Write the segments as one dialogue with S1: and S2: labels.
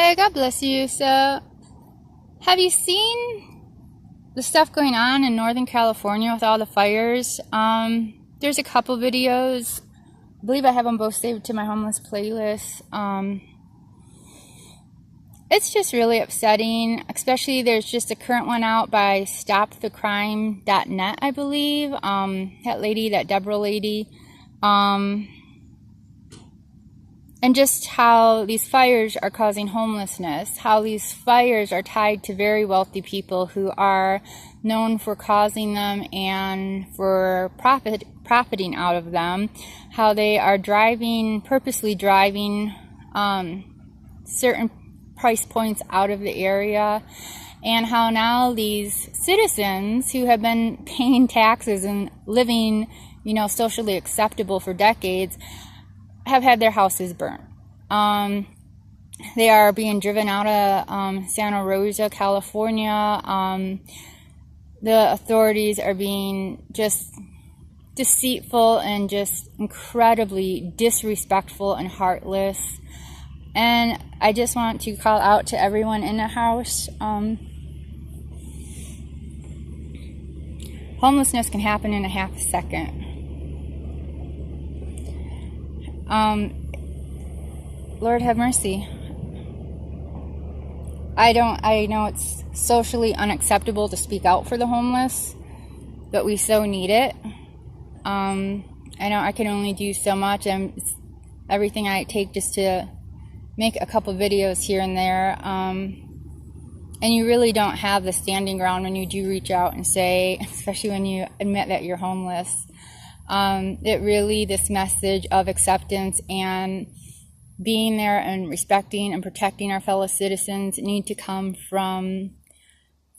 S1: Hey, God bless you. So, have you seen the stuff going on in Northern California with all the fires? There's a couple videos. I believe I have them both saved to my homeless playlist. It's just really upsetting, especially there's just a current one out by stopthecrime.net, I believe. That lady, that Deborah lady. And just how these fires are causing homelessness, how these fires are tied to very wealthy people who are known for causing them and for profiting out of them, how they are purposely driving certain price points out of the area, and how now these citizens who have been paying taxes and living, socially acceptable for decades, have had their houses burnt. They are being driven out of Santa Rosa, California. The authorities are being just deceitful and just incredibly disrespectful and heartless. And I just want to call out to everyone in the house. Homelessness can happen in a half a second. Lord have mercy. I know it's socially unacceptable to speak out for the homeless, but we so need it. I know I can only do so much, and it's everything I take just to make a couple videos here and there. And you really don't have the standing ground when you do reach out and say, especially when you admit that you're homeless. This message of acceptance and being there and respecting and protecting our fellow citizens need to come from,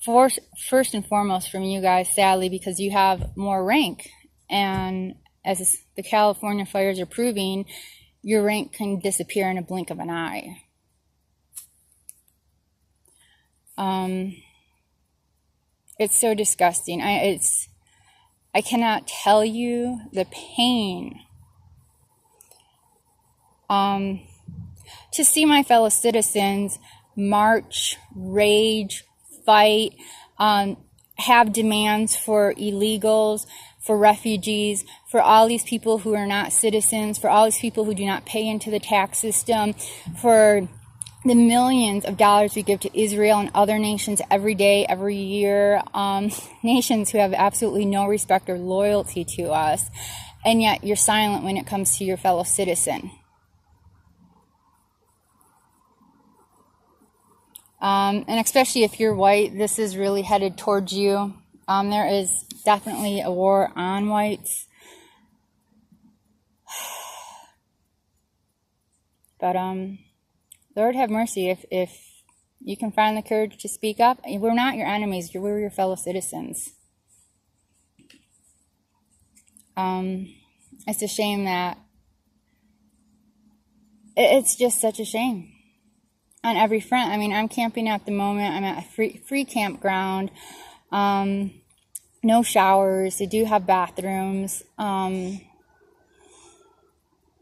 S1: first and foremost, from you guys, sadly, because you have more rank. And as the California fires are proving, your rank can disappear in a blink of an eye. It's so disgusting. I cannot tell you the pain. To see my fellow citizens march, rage, fight, have demands for illegals, for refugees, for all these people who are not citizens, for all these people who do not pay into the tax system, for the millions of dollars we give to Israel and other nations every day, every year, nations who have absolutely no respect or loyalty to us, and yet you're silent when it comes to your fellow citizen. And especially if you're white, this is really headed towards you. There is definitely a war on whites. But, Lord have mercy, if you can find the courage to speak up. We're not your enemies, we're your fellow citizens. It's a shame that it's just such a shame on every front. I mean, I'm camping at the moment. I'm at a free campground. No showers. They do have bathrooms.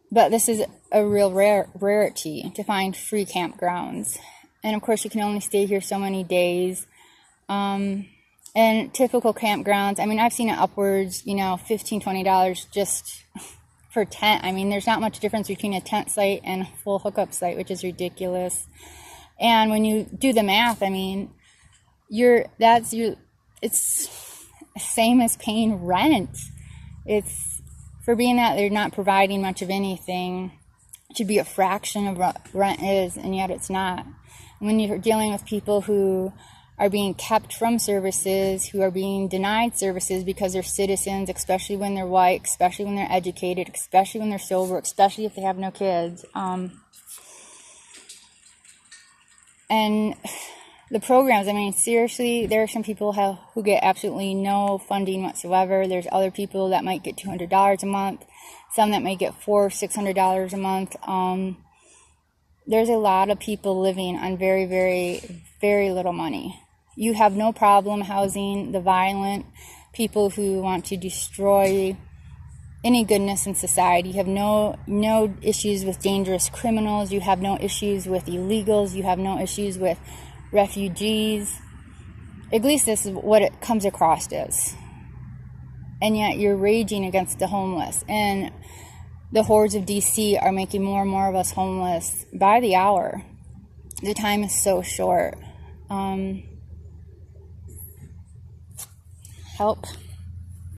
S1: But this is a real rarity to find free campgrounds. And of course, you can only stay here so many days. And typical campgrounds, I mean, I've seen it upwards, $15, $20 just for a tent. I mean, there's not much difference between a tent site and a full hookup site, which is ridiculous. And when you do the math, I mean, it's same as paying rent. It's, for being that they're not providing much of anything, it should be a fraction of what rent is, and yet it's not. And when you're dealing with people who are being kept from services, who are being denied services because they're citizens, especially when they're white, especially when they're educated, especially when they're sober, especially if they have no kids. And the programs, I mean, seriously, there are some people who get absolutely no funding whatsoever. There's other people that might get $200 a month, some that may get $400, $600 a month. There's a lot of people living on very, very, very little money. You have no problem housing the violent people who want to destroy any goodness in society. You have no issues with dangerous criminals. You have no issues with illegals. You have no issues with refugees. At least this is what it comes across as. And yet you're raging against the homeless. And the hordes of DC are making more and more of us homeless by the hour. The time is so short. Help.